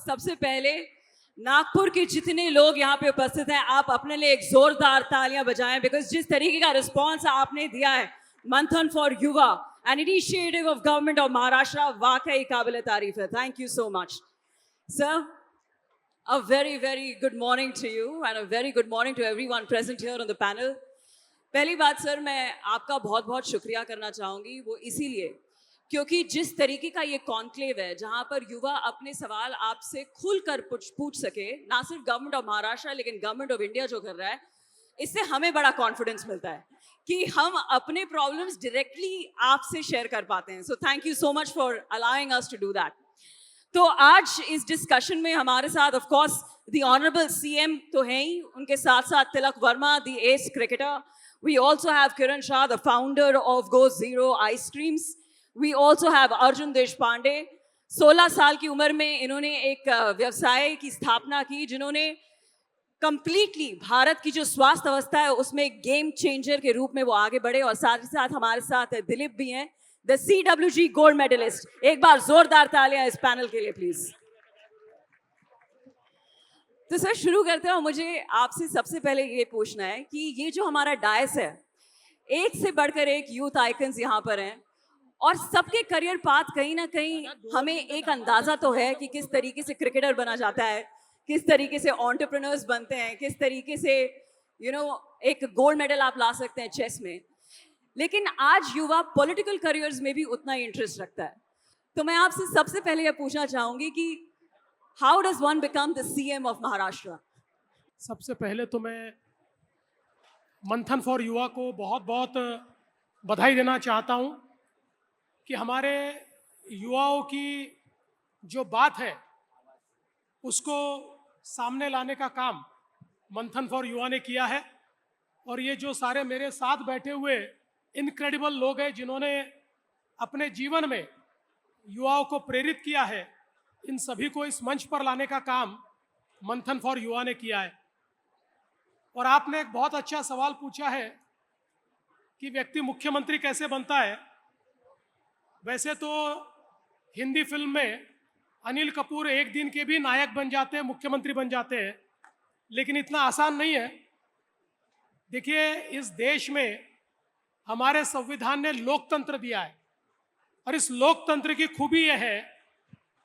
सबसे पहले नागपुर के जितने लोग यहाँ पे उपस्थित हैं, आप अपने लिए एक जोरदार तालियां बजाएं, बिकॉज जिस तरीके का रिस्पॉन्स आपने दिया है मंथन फॉर युवा an initiative of government of Maharashtra, वाकई काबिल तारीफ है. Thank you so much sir. A very, very good morning to you and a very good morning to everyone present here on the panel. पहली बात सर, मैं आपका बहुत बहुत शुक्रिया करना चाहूँगी, वो इसीलिए क्योंकि जिस तरीके का ये कॉन्क्लेव है जहाँ पर युवा अपने सवाल आपसे खुलकर पूछ सके, ना सिर्फ गवर्नमेंट ऑफ महाराष्ट्र लेकिन गवर्नमेंट ऑफ इंडिया जो कर रहा है, इससे हमें बड़ा कॉन्फिडेंस मिलता है कि हम अपने प्रॉब्लम्स डायरेक्टली आपसे शेयर कर पाते हैं. So thank you so much for allowing us to do that. तो आज इस डिस्कशन में हमारे साथ of course the honourable CM तो हैं ही, उनके साथ साथ Tilak Varma the ace cricketer. We also have Kiran Shah the founder of Go Zero ice creams. We also have Arjun Deshpande. 16 साल की उम्र में इन्होंने एक व्यवसाय की स्थापना की जिन्होंने कंप्लीटली भारत की जो स्वास्थ्य अवस्था है उसमें गेम चेंजर के रूप में वो आगे बढ़े. और साथ ही साथ हमारे साथ दिलीप भी हैं, द CWG गोल्ड मेडलिस्ट. एक बार जोरदार तालियां इस पैनल के लिए प्लीज. तो सर शुरू करते हैं. मुझे आपसे सबसे पहले ये पूछना है कि ये जो हमारा डायस है, एक से बढ़कर एक यूथ आइकन्स यहाँ पर हैं और सबके करियर पाथ कहीं ना कहीं हमें एक अंदाजा तो है कि किस तरीके से क्रिकेटर बना जाता है, किस तरीके से एंटरप्रेन्योर्स बनते हैं, किस तरीके से एक गोल्ड मेडल आप ला सकते हैं चेस में. लेकिन आज युवा पॉलिटिकल करियर्स में भी उतना ही इंटरेस्ट रखता है. तो मैं आपसे सबसे पहले यह पूछना चाहूंगी कि how does one become the CM of Maharashtra? सबसे पहले तो मैं मंथन फॉर युवा को बहुत बहुत बधाई देना चाहता हूं कि हमारे युवाओं की जो बात है उसको सामने लाने का काम मंथन फॉर युवा ने किया है. और ये जो सारे मेरे साथ बैठे हुए इनक्रेडिबल लोग हैं जिन्होंने अपने जीवन में युवाओं को प्रेरित किया है, इन सभी को इस मंच पर लाने का काम मंथन फॉर युवा ने किया है. और आपने एक बहुत अच्छा सवाल पूछा है कि व्यक्ति मुख्यमंत्री कैसे बनता है. वैसे तो हिंदी फिल्म में अनिल कपूर एक दिन के भी नायक बन जाते हैं, मुख्यमंत्री बन जाते हैं, लेकिन इतना आसान नहीं है. देखिए, इस देश में हमारे संविधान ने लोकतंत्र दिया है और इस लोकतंत्र की खूबी यह है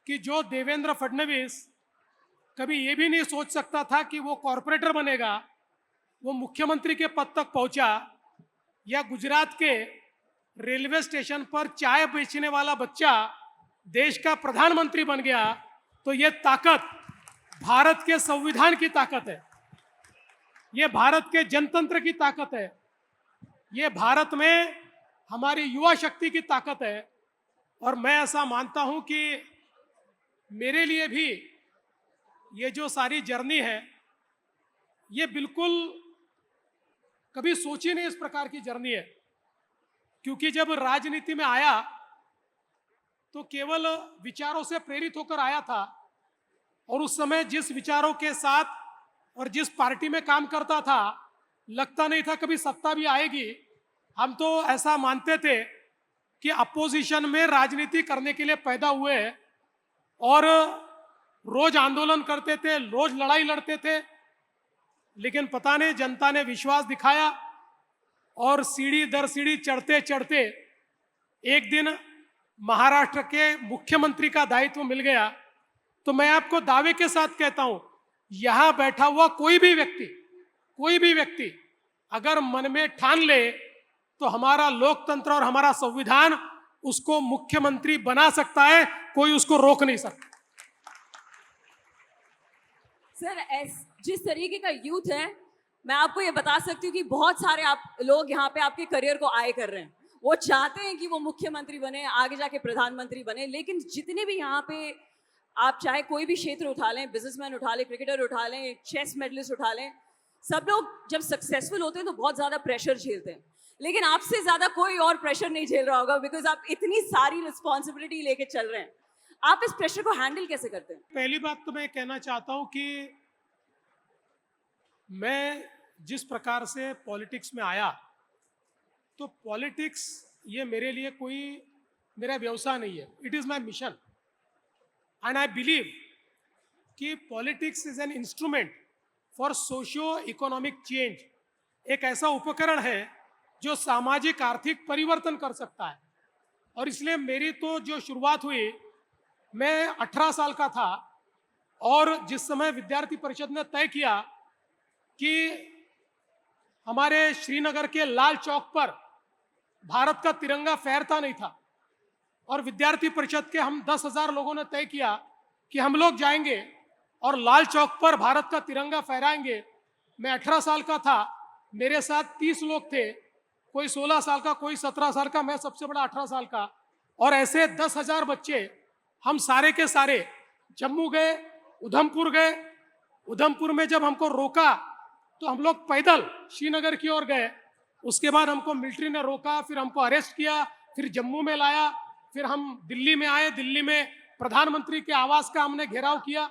कि जो देवेंद्र फडणवीस कभी ये भी नहीं सोच सकता था कि वो कॉरपोरेटर बनेगा, वो मुख्यमंत्री के पद तक पहुंचा, या गुजरात के रेलवे स्टेशन पर चाय बेचने वाला बच्चा देश का प्रधानमंत्री बन गया. तो ये ताकत भारत के संविधान की ताकत है, ये भारत के जनतंत्र की ताकत है, ये भारत में हमारी युवा शक्ति की ताकत है. और मैं ऐसा मानता हूं कि मेरे लिए भी ये जो सारी जर्नी है ये बिल्कुल कभी सोची नहीं इस प्रकार की जर्नी है. क्योंकि जब राजनीति में आया तो केवल विचारों से प्रेरित होकर आया था और उस समय जिस विचारों के साथ और जिस पार्टी में काम करता था लगता नहीं था कभी सत्ता भी आएगी. हम तो ऐसा मानते थे कि अपोजिशन में राजनीति करने के लिए पैदा हुए और रोज आंदोलन करते थे, रोज लड़ाई लड़ते थे. लेकिन पता नहीं जनता ने विश्वास दिखाया और सीढ़ी दर सीढ़ी चढ़ते चढ़ते एक दिन महाराष्ट्र के मुख्यमंत्री का दायित्व मिल गया. तो मैं आपको दावे के साथ कहता हूं, यहां बैठा हुआ कोई भी व्यक्ति अगर मन में ठान ले तो हमारा लोकतंत्र और हमारा संविधान उसको मुख्यमंत्री बना सकता है, कोई उसको रोक नहीं सकता. सर जिस तरीके का यूथ है, मैं आपको ये बता सकती हूँ कि बहुत सारे आप लोग यहाँ पे आपके करियर को आए कर रहे हैं. वो चाहते हैं कि वो मुख्यमंत्री बने, आगे जाके प्रधानमंत्री बने. लेकिन जितने भी यहाँ पे आप चाहे कोई भी क्षेत्र उठा लें, बिजनेसमैन उठा लें, क्रिकेटर उठा लें, चेस मेडलिस्ट उठा लें, सब लोग जब सक्सेसफुल होते हैं तो बहुत ज्यादा प्रेशर झेलते हैं. लेकिन आपसे ज्यादा कोई और प्रेशर नहीं झेल रहा होगा, बिकॉज आप इतनी सारी रिस्पॉन्सिबिलिटी लेके चल रहे हैं. आप इस प्रेशर को हैंडल कैसे करते हैं? पहली बात तो मैं कहना चाहता हूं कि मैं जिस प्रकार से पॉलिटिक्स में आया, तो पॉलिटिक्स ये मेरे लिए कोई मेरा व्यवसाय नहीं है. It is my mission and I believe कि politics is an instrument for socio economic change, एक ऐसा उपकरण है जो सामाजिक आर्थिक परिवर्तन कर सकता है। और इसलिए मेरी तो जो शुरुआत हुई, मैं 18 साल का था और जिस समय विद्यार्थी परिषद ने तय किया कि हमारे श्रीनगर के लाल चौक पर भारत का तिरंगा फहरता नहीं था, और विद्यार्थी परिषद के हम 10,000 लोगों ने तय किया कि हम लोग जाएंगे और लाल चौक पर भारत का तिरंगा फहराएंगे। मैं 18 साल का था, मेरे साथ 30 लोग थे, कोई 16 साल का, कोई 17 साल का, मैं सबसे बड़ा 18 साल का, और ऐसे 10,000 बच्चे हम सारे के सारे जम्मू गए, उधमपुर गए। उधमपुर में जब हमको रोका तो हम लोग पैदल श्रीनगर की ओर गए, उसके बाद हमको मिलिट्री ने रोका, फिर हमको अरेस्ट किया, फिर जम्मू में लाया, फिर हम दिल्ली में आए। दिल्ली में प्रधानमंत्री के आवास का हमने घेराव किया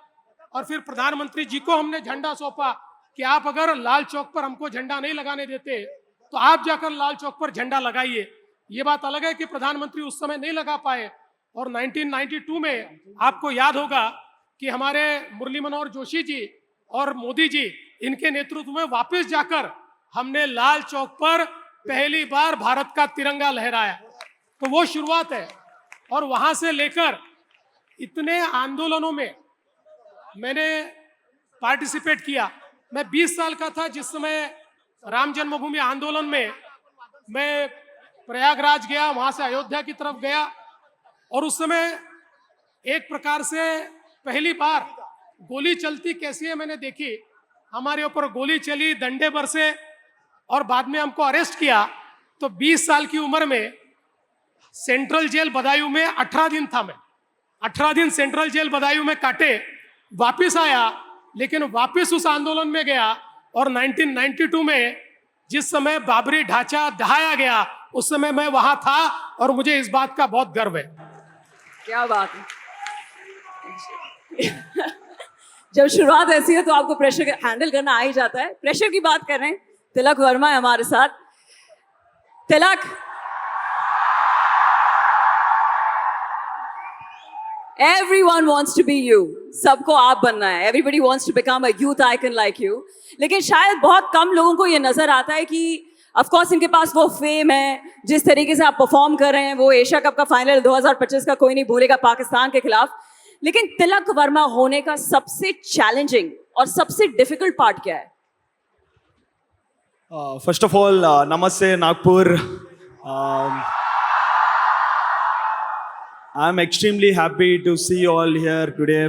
और फिर प्रधानमंत्री जी को हमने झंडा सौंपा कि आप अगर लाल चौक पर हमको झंडा नहीं लगाने देते तो आप जाकर लाल चौक पर झंडा लगाइए। ये बात अलग है कि प्रधानमंत्री उस समय नहीं लगा पाए, और 1992 में आपको याद होगा कि हमारे मुरली मनोहर जोशी जी और मोदी जी, इनके नेतृत्व में वापस जाकर हमने लाल चौक पर पहली बार भारत का तिरंगा लहराया। तो वो शुरुआत है, और वहां से लेकर इतने आंदोलनों में मैंने पार्टिसिपेट किया। मैं 20 साल का था जिस समय राम जन्मभूमि आंदोलन में मैं प्रयागराज गया, वहां से अयोध्या की तरफ गया, और उस समय एक प्रकार से पहली बार गोली चलती कैसी है मैंने देखी। हमारे ऊपर गोली चली, डंडे बरसे, और बाद में हमको अरेस्ट किया। तो 20 साल की उम्र में सेंट्रल जेल बदायूं में 18 दिन था। मैं 18 दिन सेंट्रल जेल बदायूं में काटे, वापिस आया, लेकिन वापिस उस आंदोलन में गया, और 1992 में जिस समय बाबरी ढांचा ढहाया गया, उस समय मैं वहां था, और मुझे इस बात का बहुत गर्व है। क्या बात है। जब शुरुआत ऐसी है तो आपको प्रेशर हैंडल करना आ ही जाता है। प्रेशर की बात कर रहे हैं, तिलक वर्मा है हमारे साथ। तिलक, everyone wants to be you, सबको आप बनना है। Everybody wants to become a youth icon like you, लेकिन शायद बहुत कम लोगों को ये नजर आता है कि ऑफ कोर्स इनके पास वो फेम है, जिस तरीके से आप परफॉर्म कर रहे हैं, वो एशिया कप का फाइनल 2025 का कोई नहीं भूलेगा पाकिस्तान के खिलाफ, लेकिन तिलक वर्मा होने का सबसे चैलेंजिंग और सबसे डिफिकल्ट पार्ट क्या है? First of all, namaste Nagpur. I'm extremely happy to see you all here today,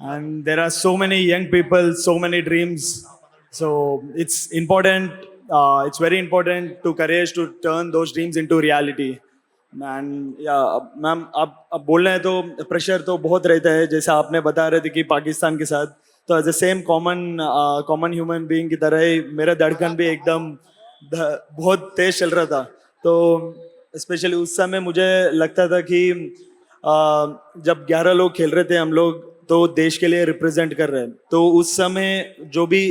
and there are so many young people, so many dreams. So it's important. It's very important to courage to turn those dreams into reality. And ma'am अब बोल रहे हैं तो pressure तो बहुत रहता है, जैसे आपने बता रहे थे कि पाकिस्तान के साथ, तो as a same common human being की तरह ही मेरा धड़कन भी एकदम बहुत तेज चल रहा था। तो स्पेशली उस समय मुझे लगता था कि जब 11 लोग खेल रहे थे हम लोग, तो देश के लिए रिप्रेजेंट कर रहे हैं, तो उस समय जो भी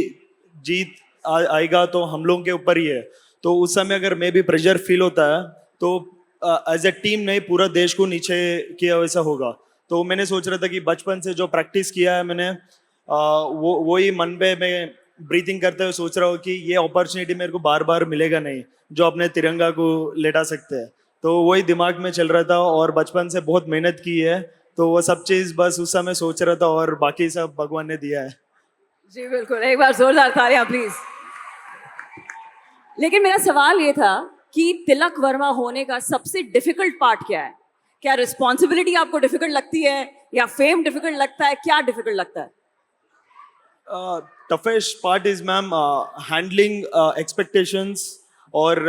जीत आएगा तो हम लोगों के ऊपर ही है। तो उस समय अगर मैं भी प्रेशर फील होता है तो एज ए टीम नहीं, पूरा देश को नीचे किया वैसा होगा। तो मैंने सोच रहा था कि बचपन से जो प्रैक्टिस किया है मैंने, वो ही मन पे मैं ब्रीथिंग करते हुए सोच रहा हूँ कि ये अपॉर्चुनिटी मेरे को बार बार मिलेगा नहीं, जो अपने तिरंगा को लेटा सकते हैं। तो वही दिमाग में चल रहा था, और बचपन से बहुत मेहनत की है, तो वो सब चीज़ बस उस समय सोच रहा था, और बाकी सब भगवान ने दिया है। जी बिल्कुल, एक बार जोरदार तालियां प्लीज। लेकिन मेरा सवाल ये था कि तिलक वर्मा होने का सबसे डिफिकल्ट पार्ट क्या है? क्या रिस्पॉन्सिबिलिटी आपको डिफिकल्ट लगती है, या फेम डिफिकल्ट लगता है? क्या डिफिकल्ट लगता है? Toughest part is ma'am handling expectations और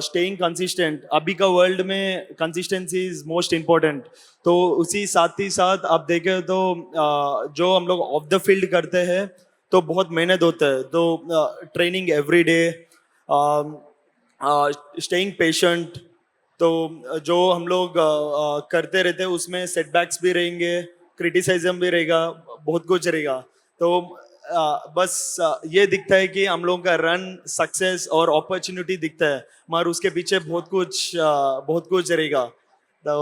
स्टेइंग कंसिस्टेंट। अभी का वर्ल्ड में कंसिस्टेंसी इज मोस्ट इम्पोर्टेंट। तो उसी साथ ही साथ आप देखें तो जो हम लोग ऑफ द फील्ड करते हैं तो बहुत मेहनत होता है, तो training every day, staying patient, तो जो हम लोग करते रहते हैं उसमें सेटबैक्स भी रहेंगे, क्रिटिसिज्म भी रहेगा, बहुत कुछ रहेगा। तो बस ये दिखता है कि हम लोगों का रन सक्सेस और अपॉर्चुनिटी दिखता है, मगर उसके पीछे बहुत कुछ रहेगा। तो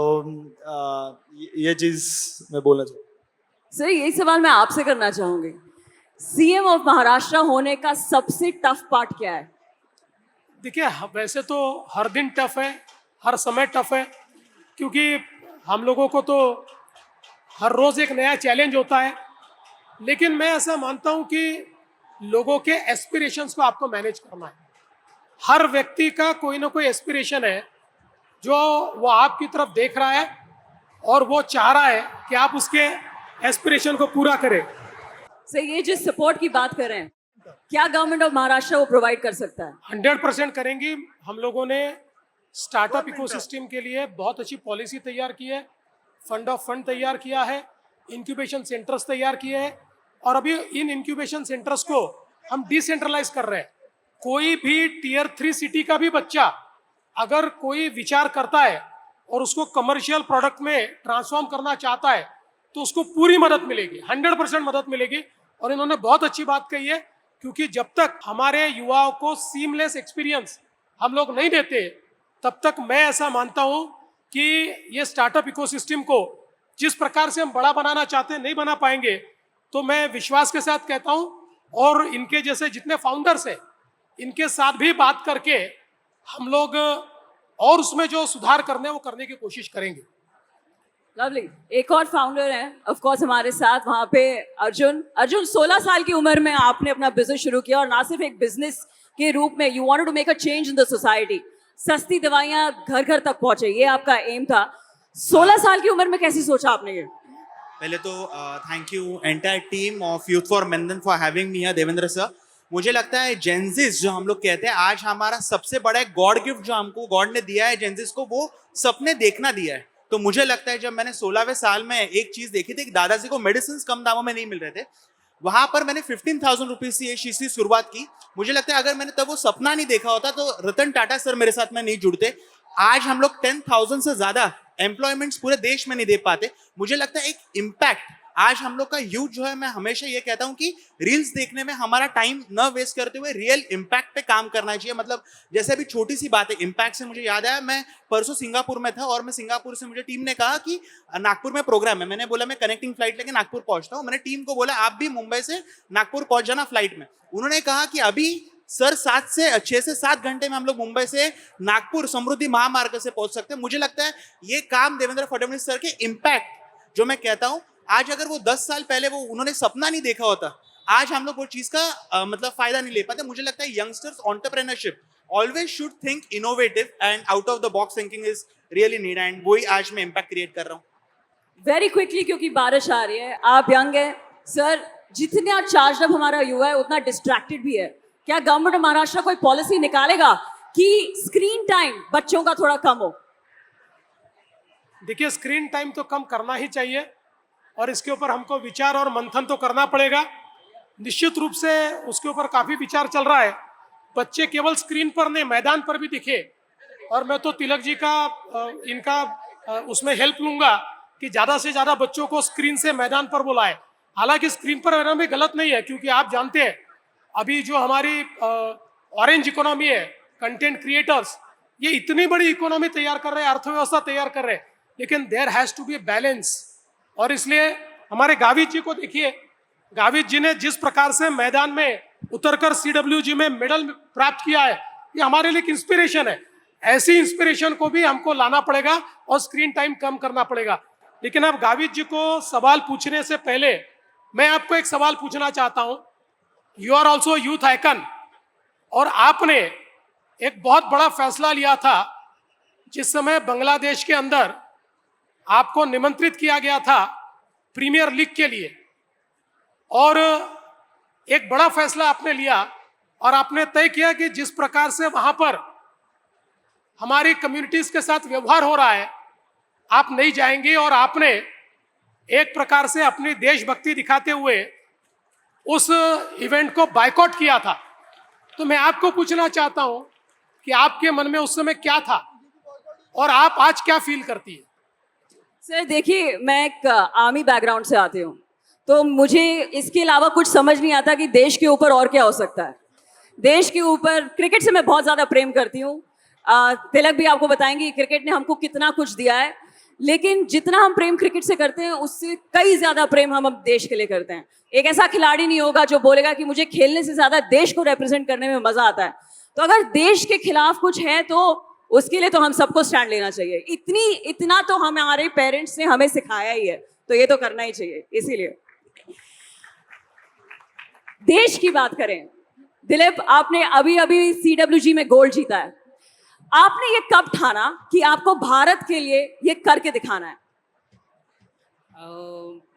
ये चीज़ मैं बोलना चाहूँ। सर यही सवाल मैं आपसे करना चाहूंगी, सीएम ऑफ महाराष्ट्र होने का सबसे टफ पार्ट क्या है? देखिए, वैसे तो हर दिन टफ है, हर समय टफ है, क्योंकि हम लोगों को तो हर रोज़ एक नया चैलेंज होता है। लेकिन मैं ऐसा मानता हूं कि लोगों के एस्पिरेशंस को आपको मैनेज करना है। हर व्यक्ति का कोई ना कोई एस्पिरेशन है जो वो आपकी तरफ देख रहा है और वो चाह रहा है कि आप उसके एस्पिरेशन को पूरा करें। सर ये जिस सपोर्ट की बात कर रहे हैं, क्या गवर्नमेंट ऑफ महाराष्ट्र वो प्रोवाइड कर सकता है? 100% करेंगी। हम लोगों ने स्टार्टअप इकोसिस्टम के लिए बहुत अच्छी पॉलिसी तैयार की है, फंड ऑफ फंड तैयार किया है, इंक्यूबेशन सेंटर्स तैयार किए हैं, और अभी इन इंक्यूबेशन सेंटर्स को हम डिसेंट्रलाइज कर रहे हैं। कोई भी टियर 3 सिटी का भी बच्चा अगर कोई विचार करता है और उसको कमर्शियल प्रोडक्ट में ट्रांसफॉर्म करना चाहता है तो उसको पूरी मदद मिलेगी, 100% मदद मिलेगी। और इन्होंने बहुत अच्छी बात कही है, क्योंकि जब तक हमारे युवाओं को सीमलेस एक्सपीरियंस हम लोग नहीं देते, तब तक मैं ऐसा मानता हूं कि ये स्टार्टअप इकोसिस्टम को जिस प्रकार से हम बड़ा बनाना चाहते हैं नहीं बना पाएंगे। तो मैं विश्वास के साथ कहता हूं, और इनके जैसे जितने फाउंडर्स हैं इनके साथ भी बात करके हम लोग और उसमें जो सुधार करने वो करने की कोशिश करेंगे। लवली, एक और फाउंडर हैं ऑफ कोर्स हमारे साथ, वहाँ पे अर्जुन 16 साल की उम्र में आपने अपना बिजनेस शुरू किया, और ना सिर्फ एक बिजनेस के रूप में, you wanted to make a change in the society. सस्ती दवाइयाँ घर घर तक पहुंचे, ये आपका एम था। 16 साल की उम्र में कैसी सोचा आपने ये? पहले तो thank you entire team of youth for Manthan for having me here, Devendra sir. मुझे लगता है जेंजिस जो हम लोग कहते हैं, आज हमारा सबसे बड़ा एक गॉड गिफ्ट जो हमको गॉड ने दिया है जेंजिस को, वो सपने देखना दिया है। तो मुझे लगता है जब मैंने 16वें साल में एक चीज देखी थी कि दादाजी को मेडिसिन कम दामों में नहीं मिल रहे थे, वहां पर मैंने 15,000 रुपीज से ये चीज की शुरुआत की। मुझे लगता है अगर मैंने तब वो सपना नहीं देखा होता तो रतन टाटा सर मेरे साथ में नहीं जुड़ते। आज हम लोग 10,000 से ज्यादा एम्प्लॉयमेंट्स पूरे देश में नहीं दे पाते। मुझे लगता है एक इम्पैक्ट आज हम लोग का यूथ जो है, मैं हमेशा ये कहता हूं कि रील्स देखने में हमारा टाइम न वेस्ट करते हुए रियल इम्पैक्ट पे काम करना चाहिए। मतलब जैसे अभी छोटी सी बात है, इम्पैक्ट से मुझे याद आया, मैं परसों सिंगापुर में था और मैं सिंगापुर से मुझे टीम ने कहा कि नागपुर में प्रोग्राम है। मैंने बोला मैं कनेक्टिंग फ्लाइट लेके नागपुर पहुंचता हूँ। मैंने टीम को बोला आप भी मुंबई से नागपुर पहुंच जाना फ्लाइट में। उन्होंने कहा कि अभी सर 6 से 7 घंटे में हम लोग मुंबई से नागपुर समृद्धि महामार्ग से पहुंच सकते हैं। मुझे लगता है ये काम देवेंद्र फडणवीस सर के इम्पैक्ट जो मैं कहता हूं, आज अगर वो 10 साल पहले वो उन्होंने सपना नहीं देखा होता, आज हम लोग वो चीज का मतलब फायदा नहीं ले पाते। मुझे लगता है youngsters entrepreneurship always should think innovative and out of the box thinking is really need, and वही आज मैं इम्पैक्ट क्रिएट कर रहा हूँ। वेरी क्विकली, क्योंकि बारिश आ रही है, आप यंग है सर, जितना चार्ज अप हमारा युवा है उतना डिस्ट्रैक्टेड भी है। क्या गवर्नमेंट ऑफ महाराष्ट्र कोई पॉलिसी निकालेगा कि स्क्रीन टाइम बच्चों का थोड़ा कम हो? देखिए, स्क्रीन टाइम तो कम करना ही चाहिए और इसके ऊपर हमको विचार और मंथन तो करना पड़ेगा। निश्चित रूप से उसके ऊपर काफ़ी विचार चल रहा है। बच्चे केवल स्क्रीन पर नहीं, मैदान पर भी दिखे, और मैं तो तिलक जी का इनका उसमें हेल्प लूंगा कि ज़्यादा से ज़्यादा बच्चों को स्क्रीन से मैदान पर बुलाए। हालांकि स्क्रीन पर रहना भी गलत नहीं है, क्योंकि आप जानते हैं अभी जो हमारी ऑरेंज इकोनॉमी है, कंटेंट क्रिएटर्स, ये इतनी बड़ी इकोनॉमी तैयार कर रहे हैं, अर्थव्यवस्था तैयार कर रहे हैं, लेकिन there has to be balance. और इसलिए हमारे गावित जी को देखिए, गावित जी ने जिस प्रकार से मैदान में उतरकर CWG में मेडल प्राप्त किया है, ये हमारे लिए एक इंस्पिरेशन है। ऐसी इंस्पिरेशन को भी हमको लाना पड़ेगा और स्क्रीन टाइम कम करना पड़ेगा। लेकिन अब गावित जी को सवाल पूछने से पहले मैं आपको एक सवाल पूछना चाहता हूं। You are also youth icon, और आपने एक बहुत बड़ा फैसला लिया था जिस समय बांग्लादेश के अंदर आपको निमंत्रित किया गया था प्रीमियर लीग के लिए, और एक बड़ा फैसला आपने लिया और आपने तय किया कि जिस प्रकार से वहां पर हमारी कम्युनिटीज के साथ व्यवहार हो रहा है, आप नहीं जाएंगे, और आपने एक प्रकार से अपनी देशभक्ति दिखाते हुए उस इवेंट को बायकॉट किया था। तो मैं आपको पूछना चाहता हूं कि आपके मन में उस समय क्या था और आप आज क्या फील करती है? सर देखिए, मैं एक आर्मी बैकग्राउंड से आती हूँ, तो मुझे इसके अलावा कुछ समझ नहीं आता कि देश के ऊपर और क्या हो सकता है। देश के ऊपर क्रिकेट से मैं बहुत ज़्यादा प्रेम करती हूँ। तिलक भी आपको बताएंगी क्रिकेट ने हमको कितना कुछ दिया है, लेकिन जितना हम प्रेम क्रिकेट से करते हैं उससे कई ज्यादा प्रेम हम अब देश के लिए करते हैं। एक ऐसा खिलाड़ी नहीं होगा जो बोलेगा कि मुझे खेलने से ज्यादा देश को रिप्रेजेंट करने में मजा आता है। तो अगर देश के खिलाफ कुछ है तो उसके लिए तो हम सबको स्टैंड लेना चाहिए। इतना तो हमारे पेरेंट्स ने हमें सिखाया ही है, तो ये तो करना ही चाहिए। इसीलिए देश की बात करें, दिलीप आपने अभी अभी CWG में गोल्ड जीता है। आपने ये कब ठाना कि आपको भारत के लिए ये करके दिखाना है?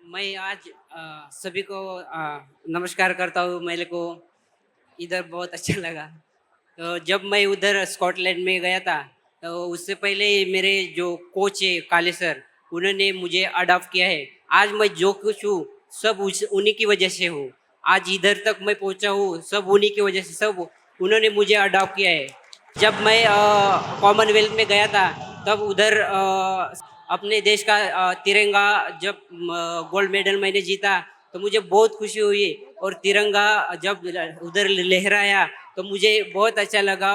मैं आज सभी को नमस्कार करता हूँ। मेरे को इधर बहुत अच्छा लगा। तो जब मैं उधर स्कॉटलैंड में गया था तो उससे पहले मेरे जो कोच है काले सर, उन्होंने मुझे अडॉप्ट किया है। आज मैं जो कुछ हूँ सब उन्हीं की वजह से हूँ। आज इधर तक मैं पहुँचा हूँ सब उन्हीं की वजह से, सब उन्होंने मुझे अडॉप्ट किया है। जब मैं कॉमनवेल्थ में गया था तब उधर अपने देश का तिरंगा जब गोल्ड मेडल मैंने जीता तो मुझे बहुत खुशी हुई, और तिरंगा जब उधर लहराया तो मुझे बहुत अच्छा लगा।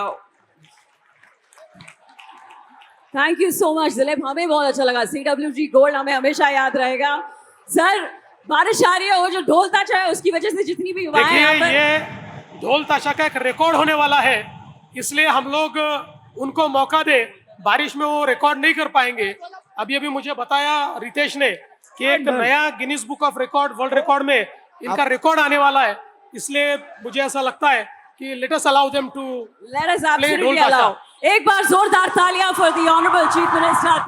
Thank you so much Dilip, हमें बहुत अच्छा लगा। CWG गोल्ड हमें हमेशा याद रहेगा। सर बारिश आ रही है, वो जो ढोल ताशा है उसकी वजह से जितनी भी युवाएं यहाँ देखिए पर ये ढोल ताशा का एक रिकॉर्ड होने वाला है, इसलिए हम लोग उनको मौका दे। बारिश में वो रिकॉर्ड नहीं कर पाएंगे। अभी अभी मुझे बताया रितेश ने कि एक नया Guinness book of record, world record में इनका रिकॉर्ड आने वाला है, इसलिए मुझे ऐसा लगता है कि let us allow them to let us play absolutely ढोल ताशा। allow। एक बार जोरदार तालियां for the honourable chief minister.